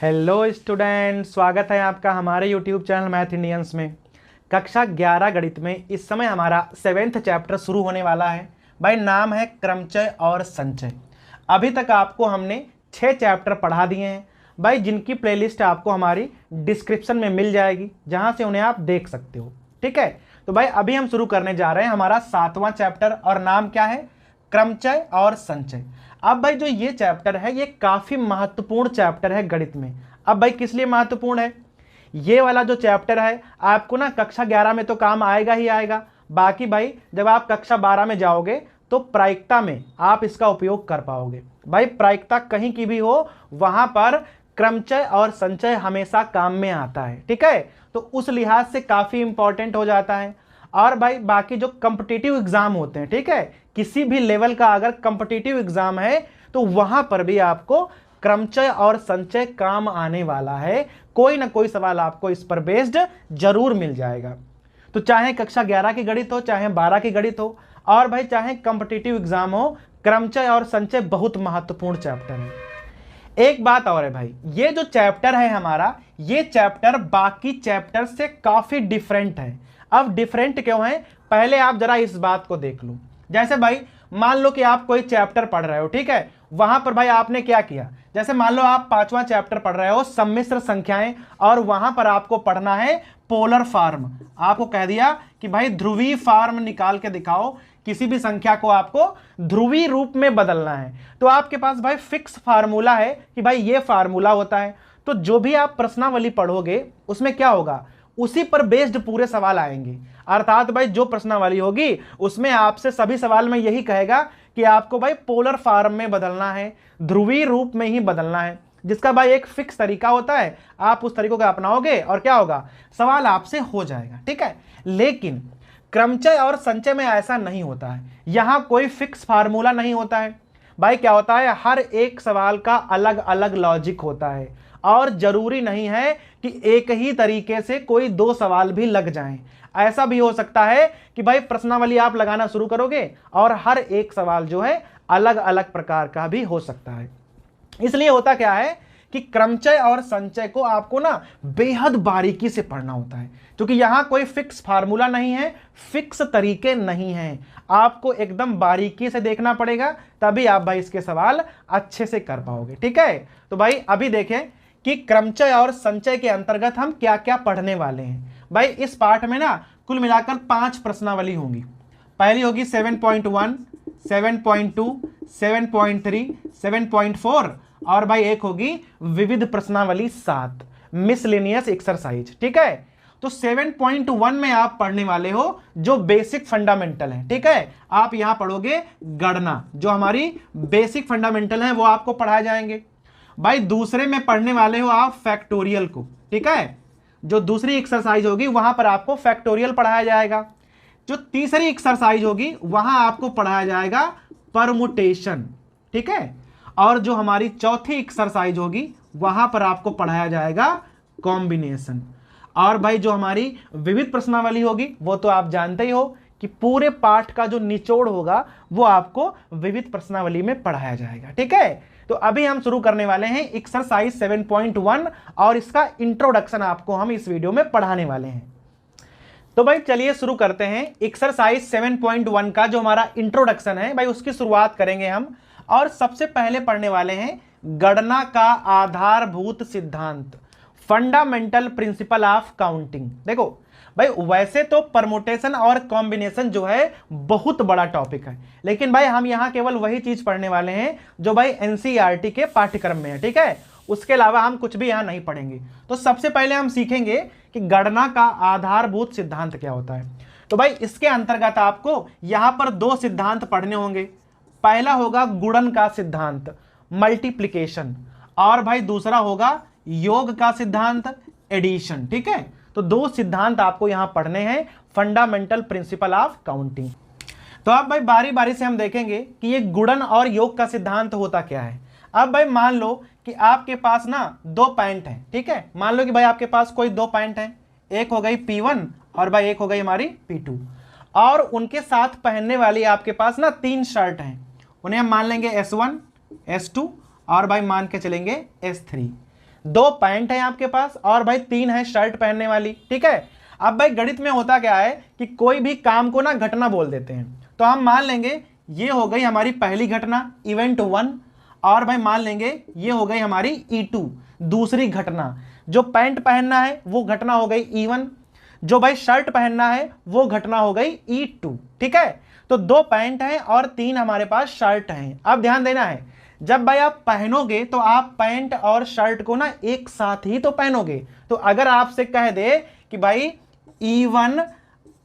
Hello student, स्वागत है आपका हमारे यूट्यूब चैनल मैथ इंडियंस में। कक्षा 11 गणित में इस समय हमारा 7th चैप्टर शुरू होने वाला है। भाई नाम है क्रमचय और संचय। अभी तक आपको हमने 6 चैप्टर पढ़ा दिए हैं भाई, जिनकी प्लेलिस्ट आपको हमारी डिस्क्रिप्शन में मिल जाएगी, जहां से उन्हें आप देख सकते हो। ठीक है, तो भाई अभी हम शुरू करने जा रहे हैं हमारा 7वां चैप्टर और नाम क्या है? क्रमचय और संचय। अब भाई जो ये चैप्टर है ये काफी महत्वपूर्ण चैप्टर है गणित में। अब भाई किस लिए महत्वपूर्ण है? ये वाला जो चैप्टर है आपको ना कक्षा 11 में तो काम आएगा ही आएगा, बाकी भाई जब आप कक्षा 12 में जाओगे तो प्रायिकता में आप इसका उपयोग कर पाओगे। भाई प्रायिकता कहीं की भी हो, वहां पर क्रमचय और संचय हमेशा काम में आता है। ठीक है, तो उस लिहाज से काफी इंपॉर्टेंट हो जाता है। और भाई बाकी जो कॉम्पिटिटिव एग्जाम होते हैं, ठीक है, किसी भी लेवल का अगर कॉम्पिटिटिव एग्जाम है तो वहां पर भी आपको क्रमचय और संचय काम आने वाला है। कोई ना कोई सवाल आपको इस पर बेस्ड जरूर मिल जाएगा। तो चाहे कक्षा 11 की गणित हो, चाहे 12 की गणित हो, और भाई चाहे कॉम्पिटिटिव एग्जाम हो, क्रमचय और संचय बहुत महत्वपूर्ण चैप्टर है। एक बात और है भाई, ये जो चैप्टर है हमारा, ये चैप्टर बाकी चैप्टर से काफी डिफरेंट है। अब डिफरेंट क्यों है, पहले आप जरा इस बात को देख लो। जैसे भाई मान लो कि आप कोई चैप्टर पढ़ रहे हो, ठीक है, वहां पर भाई आपने क्या किया, जैसे मान लो आप 5वां चैप्टर पढ़ रहे हो सम्मिश्र संख्याएं, और वहां पर आपको पढ़ना है पोलर फॉर्म। आपको कह दिया कि भाई ध्रुवीय फॉर्म निकाल के दिखाओ, किसी भी संख्या को आपको ध्रुवीय रूप में बदलना है। तो आपके पास भाई फिक्स फार्मूला है कि भाई ये फार्मूला होता है। तो जो भी आप प्रश्नावली पढ़ोगे उसमें क्या होगा, उसी पर बेस्ड पूरे सवाल आएंगे। अर्थात भाई जो प्रश्नावली होगी उसमें आपसे सभी सवाल में यही कहेगा कि आपको भाई पोलर फॉर्म में बदलना है, ध्रुवीय रूप में ही बदलना है, जिसका भाई एक फिक्स तरीका होता है। आप उस तरीकों को अपनाओगे और क्या होगा, सवाल आपसे हो जाएगा। ठीक है, लेकिन क्रमचय और संचय में ऐसा नहीं होता है। यहां कोई फिक्स फार्मूला नहीं होता है भाई। क्या होता है, हर एक सवाल का अलग अलग लॉजिक होता है, और जरूरी नहीं है कि एक ही तरीके से कोई 2 सवाल भी लग जाएं। ऐसा भी हो सकता है कि भाई प्रश्नावली आप लगाना शुरू करोगे और हर एक सवाल जो है अलग अलग प्रकार का भी हो सकता है। इसलिए होता क्या है कि क्रमचय और संचय को आपको ना बेहद बारीकी से पढ़ना होता है, क्योंकि यहां कोई फिक्स फार्मूला नहीं है, फिक्स तरीके नहीं हैं। आपको एकदम बारीकी से देखना पड़ेगा, तभी आप भाई इसके सवाल अच्छे से कर पाओगे। ठीक है, तो भाई अभी देखें कि क्रमचय और संचय के अंतर्गत हम क्या क्या पढ़ने वाले हैं। भाई इस पाठ में ना कुल मिलाकर 5 प्रश्नावली होंगी। पहली होगी 7.1, 7.2, 7.3, 7.4, और भाई एक होगी विविध प्रश्नावली 7, मिसलेनियस एक्सरसाइज। ठीक है, तो 7.1 में आप पढ़ने वाले हो जो बेसिक फंडामेंटल है। ठीक है, आप यहां पढ़ोगे गणना, जो हमारी बेसिक फंडामेंटल है वो आपको पढ़ाए जाएंगे। भाई दूसरे में पढ़ने वाले हो आप फैक्टोरियल को। ठीक है, जो दूसरी एक्सरसाइज होगी वहां पर आपको फैक्टोरियल पढ़ाया जाएगा। जो तीसरी एक्सरसाइज होगी वहां आपको पढ़ाया जाएगा परमुटेशन। ठीक है, और जो हमारी चौथी एक्सरसाइज होगी वहां पर आपको पढ़ाया जाएगा कॉम्बिनेशन। और भाई जो हमारी विविध प्रश्नावली होगी वो तो आप जानते ही हो कि पूरे पाठ का जो निचोड़ होगा वो आपको विविध प्रश्नावली में पढ़ाया जाएगा। ठीक है, तो अभी हम शुरू करने वाले हैं एक्सरसाइज 7.1, और इसका इंट्रोडक्शन आपको हम इस वीडियो में पढ़ाने वाले हैं। तो भाई चलिए शुरू करते हैं। एक्सरसाइज 7.1 का जो हमारा इंट्रोडक्शन है भाई, उसकी शुरुआत करेंगे हम, और सबसे पहले पढ़ने वाले हैं गणना का आधारभूत सिद्धांत, फंडामेंटल प्रिंसिपल ऑफ काउंटिंग। देखो भाई वैसे तो परमुटेशन और कॉम्बिनेशन जो है बहुत बड़ा टॉपिक है, लेकिन भाई हम यहां केवल वही चीज पढ़ने वाले हैं जो भाई एनसीईआरटी के पाठ्यक्रम में है। ठीक है, उसके अलावा हम कुछ भी यहां नहीं पढ़ेंगे। तो सबसे पहले हम सीखेंगे कि गणना का आधारभूत सिद्धांत क्या होता है। तो भाई इसके अंतर्गत आपको यहां पर 2 सिद्धांत पढ़ने होंगे। पहला होगा गुणन का सिद्धांत, मल्टीप्लिकेशन, और भाई दूसरा होगा योग का सिद्धांत, एडिशन। ठीक है, तो 2 सिद्धांत आपको यहां पढ़ने हैं, फंडामेंटल प्रिंसिपल ऑफ काउंटिंग। तो अब भाई बारी बारी से हम देखेंगे कि ये गुणन और योग का सिद्धांत होता क्या है। अब भाई मान लो कि आपके पास ना 2 पॉइंट हैं। ठीक है, मान लो कि भाई आपके पास कोई 2 पॉइंट हैं, एक हो गई P1 और भाई एक हो गई हमारी P2, और उनके साथ पहनने वाली आपके पास ना 3 शर्ट हैं। उन्हें हम मान लेंगे S1, S2 और भाई मान के चलेंगे S3। 2 पैंट है आपके पास और भाई 3 है शर्ट पहनने वाली, ठीक है। अब भाई गणित में होता क्या है कि कोई भी काम को ना घटना बोल देते हैं। तो हम मान लेंगे ये हो गई हमारी पहली घटना इवेंट 1, और भाई मान लेंगे ये हो गई हमारी E2 दूसरी घटना। जो पैंट पहनना है वो घटना हो गई E1, जो भाई शर्ट पहनना है वो घटना हो गई E2, ठीक है। तो 2 पैंट हैं और 3 हमारे पास शर्ट हैं। अब ध्यान देना है, जब भाई आप पहनोगे तो आप पैंट और शर्ट को ना एक साथ ही तो पहनोगे। तो अगर आपसे कह दे कि भाई E1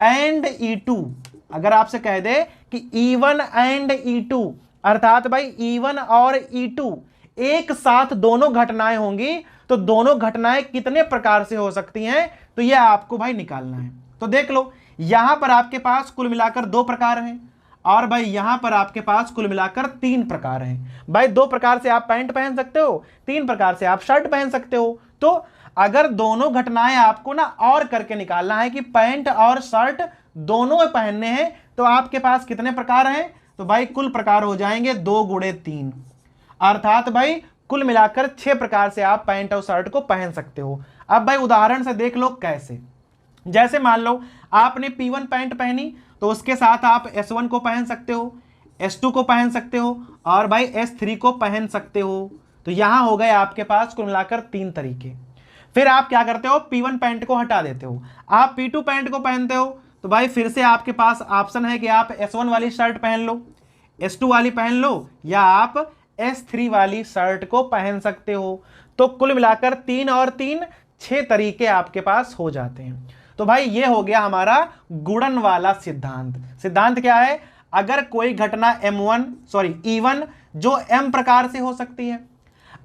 एंड E2, अगर आपसे कह दे कि E1 एंड E2 अर्थात भाई E1 और E2 एक साथ दोनों घटनाएं होंगी, तो दोनों घटनाएं कितने प्रकार से हो सकती हैं, तो यह आपको भाई निकालना है। तो देख लो, यहां पर आपके पास कुल मिलाकर 2 प्रकार हैं और भाई यहां पर आपके पास कुल मिलाकर 3 प्रकार हैं। भाई 2 प्रकार से आप पैंट पहन सकते हो, 3 प्रकार से आप शर्ट पहन सकते हो। तो अगर दोनों घटनाएं आपको ना और करके निकालना है कि पैंट और शर्ट दोनों पहनने हैं, तो आपके पास कितने प्रकार हैं, तो भाई कुल प्रकार हो जाएंगे 2 गुणे 3, अर्थात भाई कुल मिलाकर 6 प्रकार से आप पैंट और शर्ट को पहन सकते हो। अब भाई उदाहरण से देख लो कैसे। जैसे मान लो आपने P1 पैंट पहनी, तो उसके साथ आप S1 को पहन सकते हो, S2 को पहन सकते हो और भाई S3 को पहन सकते हो। तो यहां हो गए आपके पास कुल मिलाकर 3 तरीके। फिर आप क्या करते हो, P1 पैंट को हटा देते हो, आप P2 पैंट को पहनते हो। तो भाई फिर से आपके पास ऑप्शन है कि आप S1 वाली शर्ट पहन लो, S2 वाली पहन लो, या आप S3 वाली शर्ट को पहन सकते हो। तो कुल मिलाकर 3 और 3 6 तरीके आपके पास हो जाते हैं। तो भाई ये हो गया हमारा गुणन वाला सिद्धांत। सिद्धांत क्या है, अगर कोई घटना E1 जो M प्रकार से हो सकती है,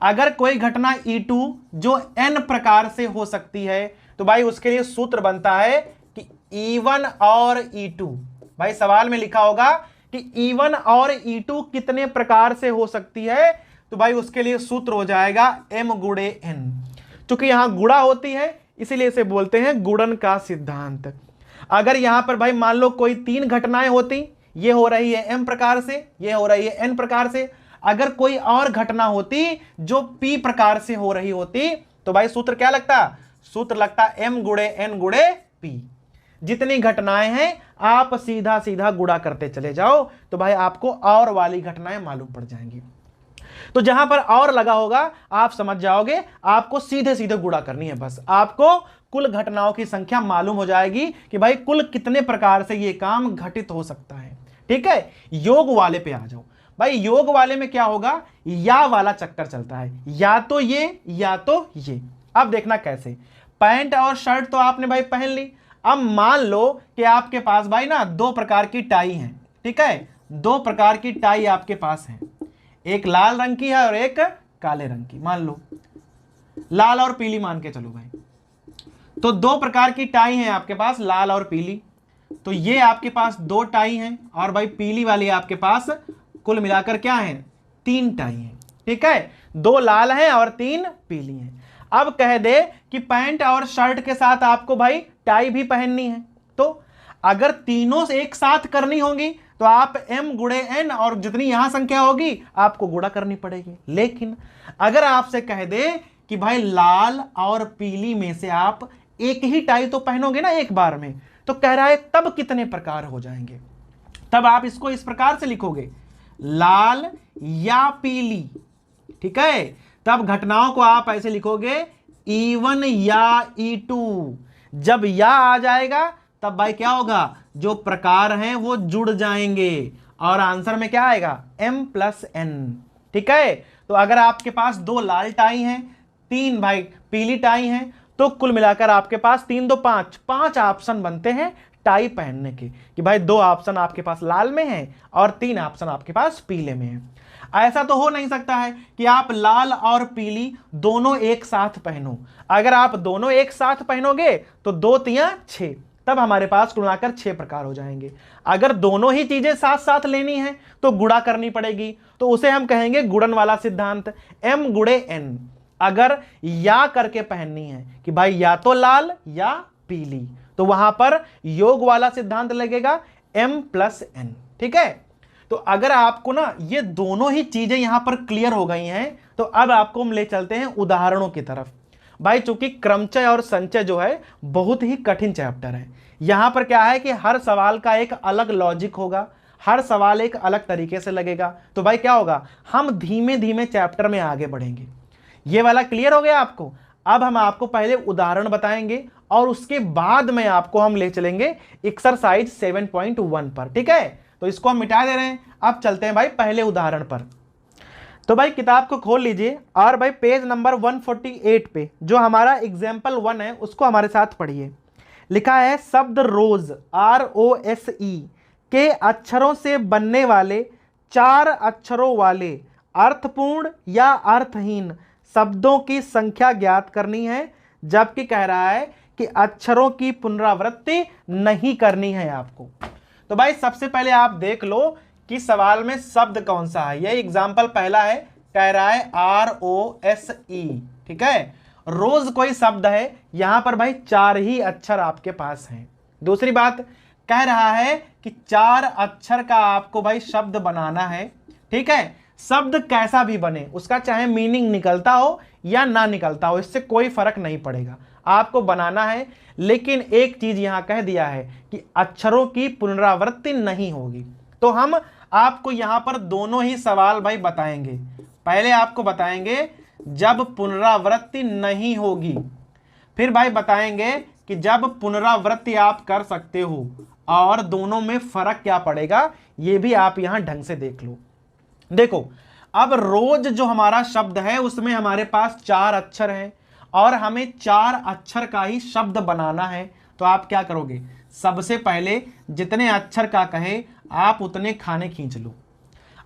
अगर कोई घटना E2 जो N प्रकार से हो सकती है, तो भाई उसके लिए सूत्र बनता है कि E1 और E2, भाई सवाल में लिखा होगा कि E1 और E2 कितने प्रकार से हो सकती है, तो भाई उसके लिए सूत्र हो जाएगा M गुणे N। चूंकि यहां गुणा होती है इसीलिए इसे बोलते हैं गुणन का सिद्धांत। अगर यहां पर भाई मान लो कोई 3 घटनाएं होती, ये हो रही है M प्रकार से, ये हो रही है N प्रकार से, अगर कोई और घटना होती जो P प्रकार से हो रही होती, तो भाई सूत्र क्या लगता, सूत्र लगता M गुणे N गुणे P। जितनी घटनाएं हैं आप सीधा सीधा गुणा करते चले जाओ, तो भाई आपको और वाली घटनाएं मालूम पड़ जाएंगी। तो जहां पर और लगा होगा आप समझ जाओगे, आपको सीधे सीधे गुणा करनी है, बस आपको कुल घटनाओं की संख्या मालूम हो जाएगी कि भाई कुल कितने प्रकार से ये काम घटित हो सकता है। ठीक है, योग वाले पे आ जाओ। भाई योग वाले में क्या होगा, या वाला चक्कर चलता है, या तो ये या तो ये। अब देखना कैसे, पैंट और शर्ट तो आपने भाई पहन ली। अब मान लो कि आपके पास भाई ना 2 प्रकार की टाई है, ठीक है, 2 प्रकार की टाई आपके पास है, एक लाल रंग की है और एक काले रंग की। मान लो लाल और पीली मान के चलो भाई, तो 2 प्रकार की टाई है आपके पास, लाल और पीली। तो ये आपके पास 2 टाई हैं और भाई पीली वाली आपके पास कुल मिलाकर क्या है, 3 टाई हैं। ठीक है, 2 लाल हैं और 3 पीली हैं। अब कह दे कि पैंट और शर्ट के साथ आपको भाई टाई भी पहननी है, तो अगर तीनों से एक साथ करनी होगी तो आप M गुणे N और जितनी यहां संख्या होगी आपको गुणा करनी पड़ेगी। लेकिन अगर आपसे कह दे कि भाई लाल और पीली में से आप एक ही टाई तो पहनोगे ना एक बार में, तो कह रहा है तब कितने प्रकार हो जाएंगे। तब आप इसको इस प्रकार से लिखोगे, लाल या पीली। ठीक है, तब घटनाओं को आप ऐसे लिखोगे E1 या E2। जब या आ जाएगा तब भाई क्या होगा, जो प्रकार हैं वो जुड़ जाएंगे और आंसर में क्या आएगा, M+N। ठीक है, तो अगर आपके पास 2 लाल टाई हैं, 3 भाई पीली टाई हैं, तो कुल मिलाकर आपके पास 3 2 5 ऑप्शन बनते हैं टाई पहनने के, कि भाई 2 ऑप्शन आपके पास लाल में है और 3 ऑप्शन आपके पास पीले में है। ऐसा तो हो नहीं सकता है कि आप लाल और पीली दोनों एक साथ पहनो। अगर आप दोनों एक साथ पहनोगे तो 2 3 6, तब हमारे पास कुल मिलाकर 6 प्रकार हो जाएंगे। अगर दोनों ही चीजें साथ साथ लेनी है तो गुणा करनी पड़ेगी, तो उसे हम कहेंगे गुणन वाला सिद्धांत, M गुणे N। अगर या करके पहननी है कि भाई या तो लाल या पीली, तो वहां पर योग वाला सिद्धांत लगेगा M+N। ठीक है, तो अगर आपको ना ये दोनों ही चीजें यहां पर क्लियर हो गई हैं, तो अब आपको हम ले चलते हैं उदाहरणों की तरफ। भाई चूंकि क्रमचय और संचय जो है बहुत ही कठिन चैप्टर है, यहां पर क्या है कि हर सवाल का एक अलग लॉजिक होगा, हर सवाल एक अलग तरीके से लगेगा। तो भाई क्या होगा, हम धीमे धीमे चैप्टर में आगे बढ़ेंगे। ये वाला क्लियर हो गया आपको। अब हम आपको पहले उदाहरण बताएंगे और उसके बाद में आपको हम ले चलेंगे एक्सरसाइज 7.1 पर, ठीक है। तो इसको हम मिटा दे रहे हैं, अब चलते हैं भाई पहले उदाहरण पर। तो भाई किताब को खोल लीजिए और भाई पेज नंबर 148 पे जो हमारा एग्जाम्पल 1 है उसको हमारे साथ पढ़िए। लिखा है शब्द रोज ROSE के अक्षरों से बनने वाले 4 अक्षरों वाले अर्थपूर्ण या अर्थहीन शब्दों की संख्या ज्ञात करनी है, जबकि कह रहा है कि अक्षरों की पुनरावृत्ति नहीं करनी है आपको। तो भाई सबसे पहले आप देख लो कि सवाल में शब्द कौन सा है। ये एग्जाम्पल पहला है, कह रहा है ROSE, ठीक है। रोज कोई शब्द है, यहां पर भाई 4 ही अक्षर आपके पास हैं। दूसरी बात कह रहा है कि 4 अक्षर का आपको भाई शब्द बनाना है, ठीक है। शब्द कैसा भी बने, उसका चाहे मीनिंग निकलता हो या ना निकलता हो, इससे कोई फर्क नहीं पड़ेगा, आपको बनाना है। लेकिन एक चीज यहां कह दिया है कि अक्षरों की पुनरावृत्ति नहीं होगी। तो हम आपको यहां पर दोनों ही सवाल भाई बताएंगे। पहले आपको बताएंगे जब पुनरावृत्ति नहीं होगी, फिर भाई बताएंगे कि जब पुनरावृत्ति आप कर सकते हो, और दोनों में फर्क क्या पड़ेगा ये भी आप यहां ढंग से देख लो। देखो अब रोज जो हमारा शब्द है उसमें हमारे पास 4 अक्षर हैं और हमें 4 अक्षर का ही शब्द बनाना है। तो आप क्या करोगे, सबसे पहले जितने अक्षर का कहे आप उतने खाने खींच लो।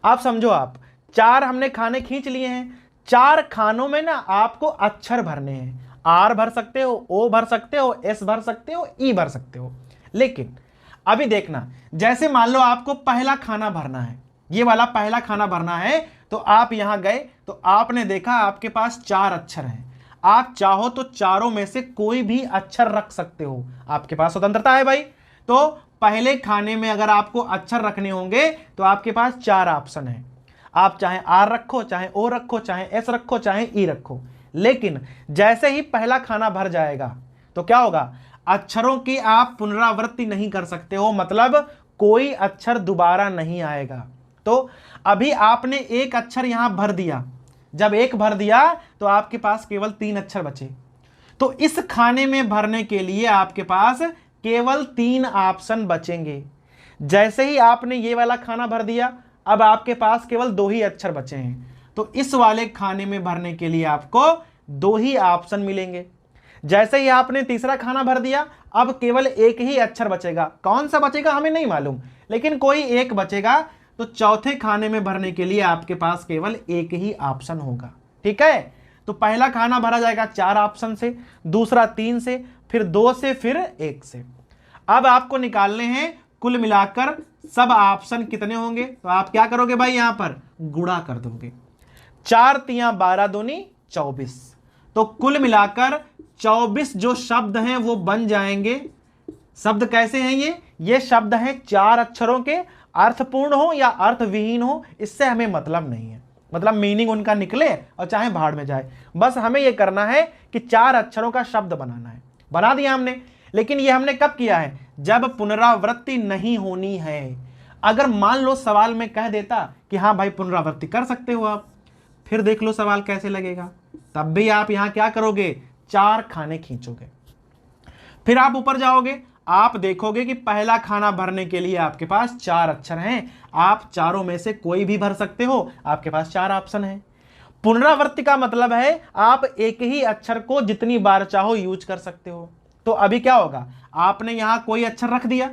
आप समझो, आप 4 हमने खाने खींच लिए हैं, 4 खानों में ना आपको अक्षर भरने हैं। R भर सकते हो, O भर सकते हो, S भर सकते हो, E भर सकते हो। लेकिन अभी देखना, जैसे मान लो आपको पहला खाना भरना है, ये वाला पहला खाना भरना है, तो आप यहां गए तो आपने देखा आपके पास 4 अक्षर हैं। आप चाहो तो चारों में से कोई भी अक्षर रख सकते हो, आपके पास स्वतंत्रता है भाई। तो पहले खाने में अगर आपको अक्षर रखने होंगे तो आपके पास 4 ऑप्शन है। आप चाहे R रखो, चाहे O रखो, चाहे S रखो, चाहे E रखो। लेकिन जैसे ही पहला खाना भर जाएगा तो क्या होगा, अक्षरों की आप पुनरावृत्ति नहीं कर सकते हो, मतलब कोई अक्षर दोबारा नहीं आएगा। तो अभी आपने एक अक्षर यहां भर दिया, जब एक भर दिया तो आपके पास केवल 3 अक्षर बचे। तो इस खाने में भरने के लिए आपके पास केवल 3 ऑप्शन बचेंगे। जैसे ही आपने ये वाला खाना भर दिया, अब आपके पास केवल 2 ही अक्षर बचे हैं। तो इस वाले खाने में भरने के लिए आपको 2 ही ऑप्शन मिलेंगे। जैसे ही आपने तीसरा खाना भर दिया, अब केवल एक ही अक्षर बचेगा। कौन सा बचेगा हमें नहीं मालूम, लेकिन कोई एक बचेगा। तो चौथे खाने में भरने के लिए आपके पास केवल एक ही ऑप्शन होगा, ठीक है। तो पहला खाना भरा जाएगा 4 ऑप्शन से, दूसरा 3 से, फिर 2 से, फिर 1 से। अब आपको निकालने हैं कुल मिलाकर सब ऑप्शन कितने होंगे। तो आप क्या करोगे भाई, यहां पर गुणा कर दोगे। 4 तियां 12 दूनी 24। तो कुल मिलाकर 24 जो शब्द हैं वो बन जाएंगे। शब्द कैसे हैं ये शब्द हैं 4 अक्षरों के, अर्थपूर्ण हो या अर्थविहीन हो इससे हमें मतलब नहीं है, मतलब मीनिंग उनका निकले और चाहे भाड़ में जाए। बस हमें यह करना है कि 4 अक्षरों का शब्द बनाना है। बना दिया हमने, लेकिन ये हमने कब किया है, जब पुनरावृत्ति नहीं होनी है। अगर मान लो सवाल में कह देता कि हाँ भाई पुनरावृत्ति कर सकते हो आप, फिर देख लो सवाल कैसे लगेगा। तब भी आप यहां क्या करोगे, 4 खाने खींचोगे। फिर आप ऊपर जाओगे, आप देखोगे कि पहला खाना भरने के लिए आपके पास 4 अक्षर हैं। आप चारों में से कोई भी भर सकते हो, आपके पास 4 ऑप्शन है। पुनरावृत्ति का मतलब है आप एक ही अक्षर को जितनी बार चाहो यूज कर सकते हो। तो अभी क्या होगा, आपने यहां कोई अक्षर रख दिया,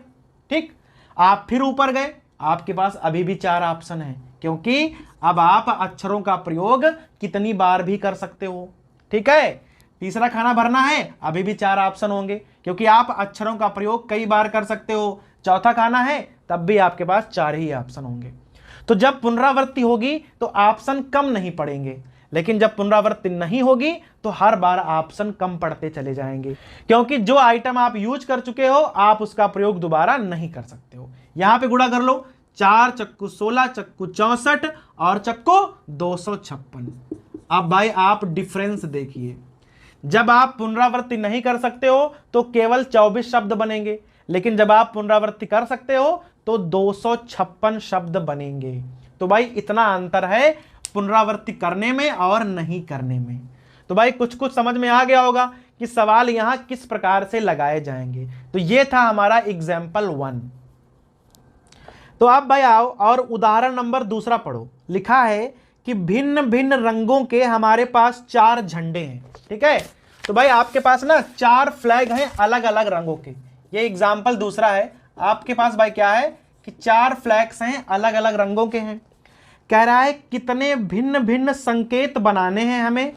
ठीक। आप फिर ऊपर गए, आपके पास अभी भी 4 ऑप्शन है, क्योंकि अब आप अक्षरों का प्रयोग कितनी बार भी कर सकते हो, ठीक है। तीसरा खाना भरना है, अभी भी 4 ऑप्शन होंगे, क्योंकि आप अक्षरों का प्रयोग कई बार कर सकते हो। चौथा खाना है, तब भी आपके पास 4 ही ऑप्शन होंगे। तो जब पुनरावृत्ति होगी तो ऑप्शन कम नहीं पड़ेंगे, लेकिन जब पुनरावृत्ति नहीं होगी तो हर बार ऑप्शन कम पड़ते चले जाएंगे, क्योंकि जो आइटम आप यूज कर चुके हो आप उसका प्रयोग दोबारा नहीं कर सकते हो। यहां पे गुणा कर लो, 4 चक्कू 16, चक्कू 64 और चक्कू 256। अब भाई आप डिफरेंस देखिए, जब आप पुनरावृत्ति नहीं कर सकते हो तो केवल 24 शब्द बनेंगे, लेकिन जब आप पुनरावृत्ति कर सकते हो तो 256 शब्द बनेंगे। तो भाई इतना अंतर है पुनरावृत्ति करने में और नहीं करने में। तो भाई कुछ कुछ समझ में आ गया होगा कि सवाल यहां किस प्रकार से लगाए जाएंगे। तो ये था हमारा एग्जाम्पल 1। तो आप भाई आओ और उदाहरण नंबर दूसरा पढ़ो। लिखा है कि भिन्न भिन्न रंगों के हमारे पास 4 झंडे हैं। ठीक है, तो भाई आपके पास ना 4 फ्लैग हैं अलग अलग रंगों के। ये एग्जाम्पल दूसरा है। आपके पास भाई क्या है कि 4 फ्लैग्स हैं अलग अलग रंगों के हैं। कह रहा है कितने भिन्न भिन्न संकेत बनाने हैं हमें,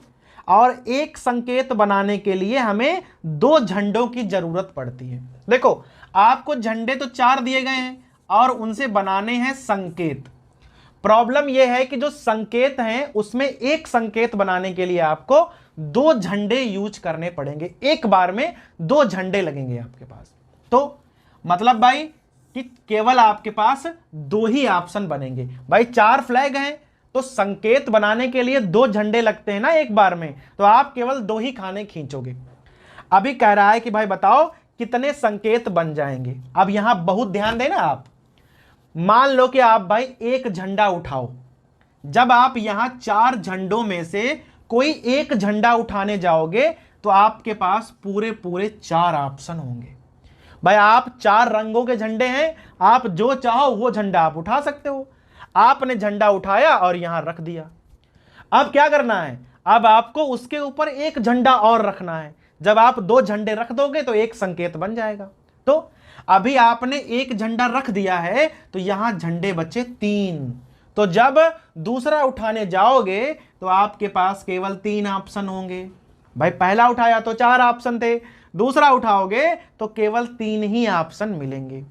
और एक संकेत बनाने के लिए हमें 2 झंडों की जरूरत पड़ती है। देखो आपको झंडे तो 4 दिए गए हैं और उनसे बनाने हैं संकेत। प्रॉब्लम यह है कि जो संकेत हैं उसमें एक संकेत बनाने के लिए आपको 2 झंडे यूज करने पड़ेंगे। एक बार में 2 झंडे लगेंगे आपके पास। तो मतलब भाई कि केवल आपके पास 2 ही ऑप्शन बनेंगे। भाई 4 फ्लैग हैं तो संकेत बनाने के लिए 2 झंडे लगते हैं ना एक बार में, तो आप केवल 2 ही खाने खींचोगे। अभी कह रहा है कि भाई बताओ कितने संकेत बन जाएंगे। अब यहां बहुत ध्यान देना आप। मान लो कि आप भाई एक झंडा उठाओ। जब आप यहां 4 झंडों में से कोई एक झंडा उठाने जाओगे तो आपके पास पूरे पूरे 4 ऑप्शन होंगे। भाई आप 4 रंगों के झंडे हैं, आप जो चाहो वो झंडा आप उठा सकते हो। आपने झंडा उठाया और यहां रख दिया। अब क्या करना है, अब आपको उसके ऊपर एक झंडा और रखना है। जब आप 2 झंडे रख दोगे तो एक संकेत बन जाएगा। तो अभी आपने एक झंडा रख दिया है तो यहां झंडे बचे 3। तो जब दूसरा उठाने जाओगे तो आपके पास केवल 3 ऑप्शन होंगे। भाई पहला उठाया तो 4 ऑप्शन थे, दूसरा उठाओगे तो केवल 3 ही ऑप्शन मिलेंगे।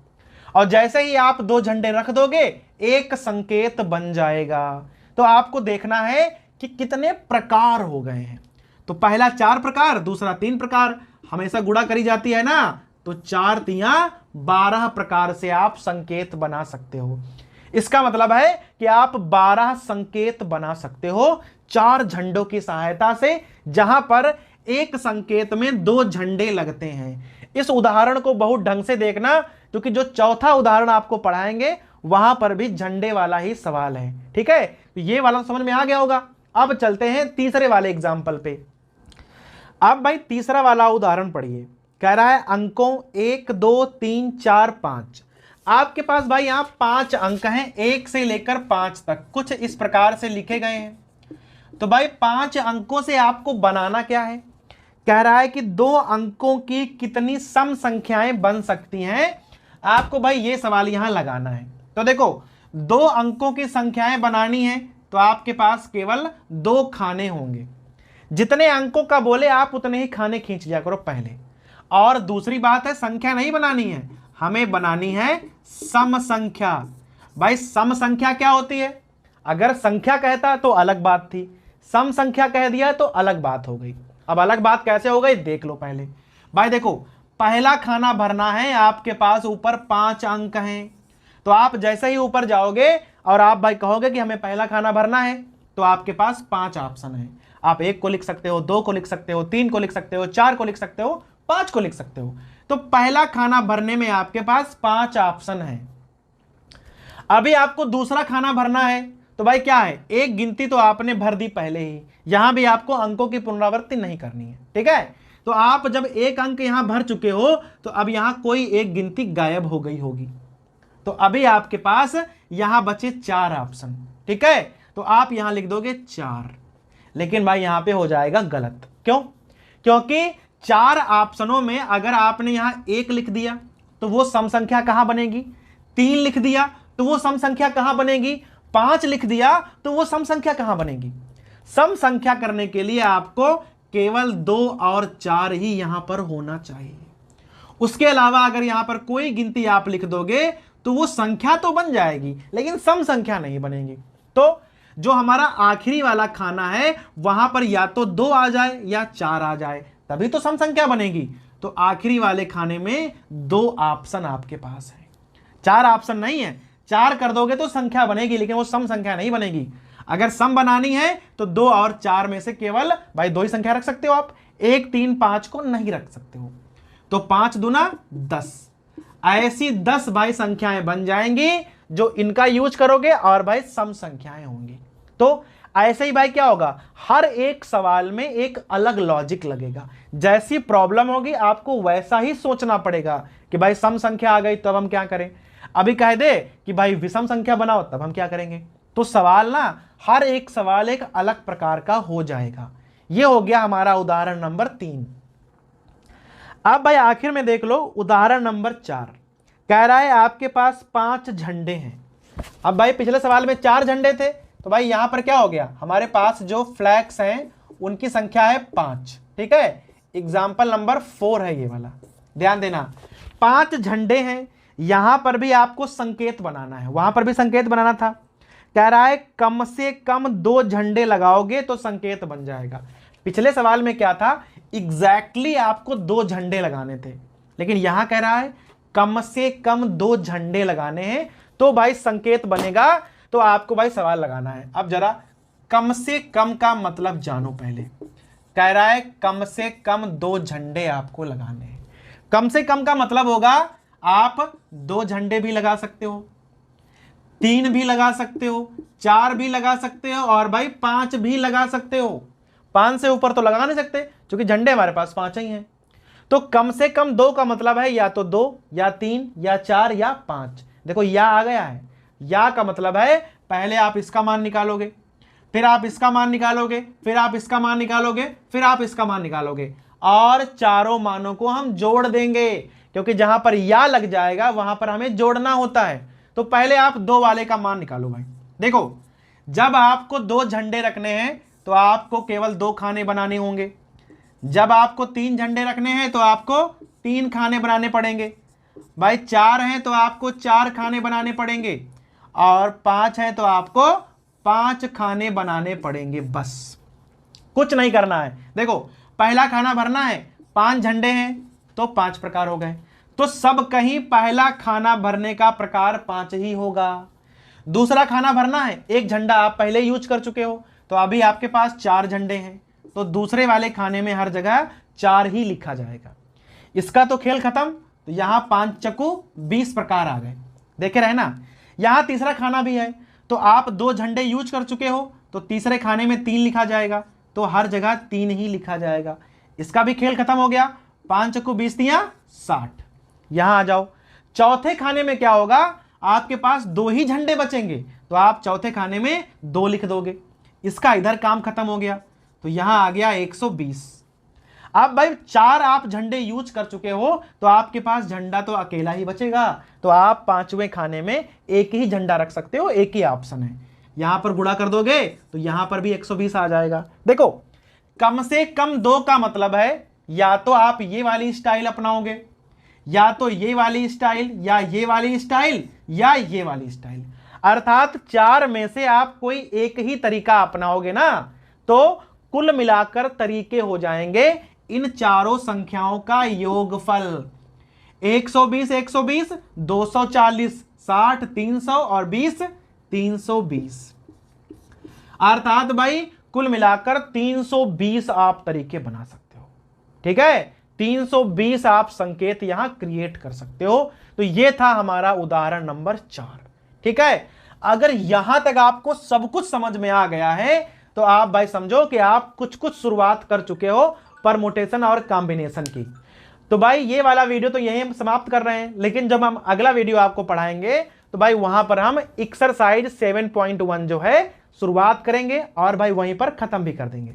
और जैसे ही आप 2 झंडे रख दोगे एक संकेत बन जाएगा। तो आपको देखना है कि कितने प्रकार हो गए हैं। तो पहला 4 प्रकार, दूसरा 3 प्रकार, हमेशा गुणा करी जाती है ना, तो 4 तिया 12 प्रकार से आप संकेत बना सकते हो। इसका मतलब है कि आप 12 संकेत बना सकते हो 4 झंडों की सहायता से, जहां पर एक संकेत में 2 झंडे लगते हैं। इस उदाहरण को बहुत ढंग से देखना, क्योंकि जो चौथा उदाहरण आपको पढ़ाएंगे वहां पर भी झंडे वाला ही सवाल है। ठीक है, तो ये वाला समझ में आ गया होगा। अब चलते हैं तीसरे वाले एग्जाम्पल पे। अब भाई तीसरा वाला उदाहरण पढ़िए। कह रहा है अंकों 1 2 3 4 5। आपके पास भाई यहां 5 अंक हैं, 1 से लेकर 5 तक कुछ इस प्रकार से लिखे गए हैं। तो भाई 5 अंकों से आपको बनाना क्या है। कह रहा है कि 2 अंकों की कितनी सम संख्याएं बन सकती हैं। आपको भाई ये सवाल यहां लगाना है। तो देखो 2 अंकों की संख्याएं बनानी है तो आपके पास केवल 2 खाने होंगे। जितने अंकों का बोले आप उतने ही खाने खींच लिया करो पहले। और दूसरी बात है, संख्या नहीं बनानी है, हमें बनानी है सम संख्या। भाई सम संख्या क्या होती है, अगर संख्या कहता तो अलग बात थी, सम संख्या कह दिया तो अलग बात हो गई। अब अलग बात कैसे हो गई देख लो पहले। भाई देखो पहला खाना भरना है, आपके पास ऊपर 5 अंक हैं। तो आप जैसे ही ऊपर जाओगे और आप भाई कहोगे कि हमें पहला खाना भरना है, तो आपके पास 5 ऑप्शन है। आप 1 को लिख सकते हो, 2 को लिख सकते हो, 3 को लिख सकते हो, 4 को लिख सकते हो, 5 को लिख सकते हो। तो पहला खाना भरने में आपके पास 5 ऑप्शन है। अभी आपको दूसरा खाना भरना है तो भाई क्या है, एक गिनती तो आपने भर दी पहले ही, यहां भी आपको अंकों की पुनरावृत्ति नहीं करनी है। ठीक है, तो आप जब एक अंक यहां भर चुके हो तो अब यहां कोई एक गिनती गायब हो गई होगी। तो अभी आपके पास यहां बचे 4 ऑप्शन। ठीक है, तो आप यहां लिख दोगे 4। लेकिन भाई यहां पे हो जाएगा गलत। क्यों? क्योंकि 4 ऑप्शनों में अगर आपने यहां 1 लिख दिया तो वो सम संख्या कहां बनेगी, 3 लिख दिया तो वो सम संख्या कहां बनेगी, 5 लिख दिया तो वो सम संख्या कहां बनेगी। सम संख्या करने के लिए आपको केवल 2 और 4 ही यहां पर होना चाहिए। उसके अलावा अगर यहां पर कोई गिनती आप लिख दोगे तो वो संख्या तो बन जाएगी लेकिन सम संख्या नहीं बनेगी। तो जो हमारा आखिरी वाला खाना है वहां पर या तो 2 आ जाए या 4 आ जाए, तभी तो सम संख्या बनेगी। तो आखिरी वाले खाने में 2 ऑप्शन आपके पास है, 4 ऑप्शन नहीं है। 4 कर दोगे तो संख्या बनेगी लेकिन वो सम संख्या नहीं बनेगी। अगर सम बनानी है तो 2 और 4 में से केवल भाई 2 ही संख्या रख सकते हो आप, 1 3 5 को नहीं रख सकते हो। तो 5 दूना 10, ऐसी 10 भाई संख्याएं बन जाएंगी जो इनका यूज करोगे और भाई सम संख्याएं होंगी। तो ऐसे ही भाई क्या होगा, हर एक सवाल में एक अलग लॉजिक लगेगा, जैसी प्रॉब्लम होगी आपको वैसा ही सोचना पड़ेगा कि भाई सम संख्या आ गई तब हम क्या करें, अभी कह दे कि भाई विषम संख्या बनाओ तब हम क्या करेंगे। तो सवाल ना, हर एक सवाल एक अलग प्रकार का हो जाएगा। यह हो गया हमारा उदाहरण नंबर 3। अब भाई आखिर में देख लो उदाहरण नंबर 4, कह रहा है आपके पास 5 झंडे हैं। अब भाई पिछले सवाल में 4 झंडे थे, तो भाई यहां पर क्या हो गया, हमारे पास जो फ्लैग्स हैं उनकी संख्या है 5, ठीक है। एग्जाम्पल नंबर 4 है ये वाला, ध्यान देना। 5 झंडे हैं, यहां पर भी आपको संकेत बनाना है, वहां पर भी संकेत बनाना था। कह रहा है कम से कम 2 झंडे लगाओगे तो संकेत बन जाएगा। पिछले सवाल में क्या था, एग्जैक्टली आपको 2 झंडे लगाने थे, लेकिन यहां कह रहा है कम से कम 2 झंडे लगाने हैं तो भाई संकेत बनेगा। तो आपको भाई सवाल लगाना है। अब जरा कम से कम का मतलब जानो पहले। कह रहा है कम से कम 2 झंडे आपको लगाने हैं। कम से कम का मतलब होगा आप 2 झंडे भी लगा सकते हो, 3 भी लगा सकते हो, 4 भी लगा सकते हो और भाई 5 भी लगा सकते हो। 5 से ऊपर तो लगा नहीं सकते क्योंकि झंडे हमारे पास 5 ही हैं। तो कम से कम 2 का मतलब है या तो 2 या 3 या 4 या 5। देखो या आ गया है, या का मतलब है पहले आप इसका मान निकालोगे, फिर आप इसका मान निकालोगे, फिर आप इसका मान निकालोगे, फिर आप इसका मान निकालोगे और चारों मानों को हम जोड़ देंगे, क्योंकि जहां पर या लग जाएगा वहां पर हमें जोड़ना होता है। तो पहले आप 2 वाले का मान निकालो भाई। देखो जब आपको 2 झंडे रखने हैं तो आपको केवल 2 खाने बनाने होंगे, जब आपको 3 झंडे रखने हैं तो आपको 3 खाने बनाने पड़ेंगे, भाई 4 हैं तो आपको 4 खाने बनाने पड़ेंगे और 5 हैं तो आपको 5 खाने बनाने पड़ेंगे। बस कुछ नहीं करना है। देखो पहला खाना भरना है, 5 झंडे हैं तो 5 प्रकार हो गए, तो सब कहीं पहला खाना भरने का प्रकार 5 ही होगा। दूसरा खाना भरना है, 1 झंडा आप पहले यूज कर चुके हो तो अभी आपके पास 4 झंडे हैं, तो दूसरे वाले खाने में हर जगह 4 ही लिखा जाएगा। इसका तो खेल खत्म। तो यहां 5 चक्कू 20 प्रकार आ गए, देखे रहे ना। यहां तीसरा खाना भी है, तो आप 2 झंडे यूज कर चुके हो तो तीसरे खाने में 3 लिखा जाएगा, तो हर जगह 3 ही लिखा जाएगा। इसका भी खेल खत्म हो गया। 5 चक्कू 20 तियां 60। यहां आ जाओ, चौथे खाने में क्या होगा, आपके पास 2 ही झंडे बचेंगे तो आप चौथे खाने में 2 लिख दोगे। इसका इधर काम खत्म हो गया, तो यहां आ गया 120। अब भाई 4 आप झंडे यूज कर चुके हो तो आपके पास झंडा तो अकेला ही बचेगा, तो आप 5वें खाने में 1 ही झंडा रख सकते हो, 1 ही ऑप्शन है। यहां पर गुणा कर दोगे तो यहां पर भी 120 आ जाएगा। देखो कम से कम 2 का मतलब है या तो आप ये वाली स्टाइल अपनाओगे, या तो ये वाली स्टाइल, या ये वाली स्टाइल, या ये वाली स्टाइल, अर्थात 4 में से आप कोई एक ही तरीका अपनाओगे ना, तो कुल मिलाकर तरीके हो जाएंगे इन चारों संख्याओं का योगफल। 120 120, 240, 60 300 और 20 320, अर्थात भाई कुल मिलाकर 320 आप तरीके बना सकते हो। ठीक है, 320 आप संकेत यहां क्रिएट कर सकते हो। तो यह था हमारा उदाहरण नंबर 4। ठीक है, अगर यहां तक आपको सब कुछ समझ में आ गया है तो आप भाई समझो कि आप कुछ शुरुआत कर चुके हो परमुटेशन और कॉम्बिनेशन की। तो भाई ये वाला वीडियो तो यहीं हम समाप्त कर रहे हैं, लेकिन जब हम अगला वीडियो आपको पढ़ाएंगे तो भाई वहां पर हम एक्सरसाइज 7.1 जो है शुरुआत करेंगे और भाई वहीं पर खत्म भी कर देंगे।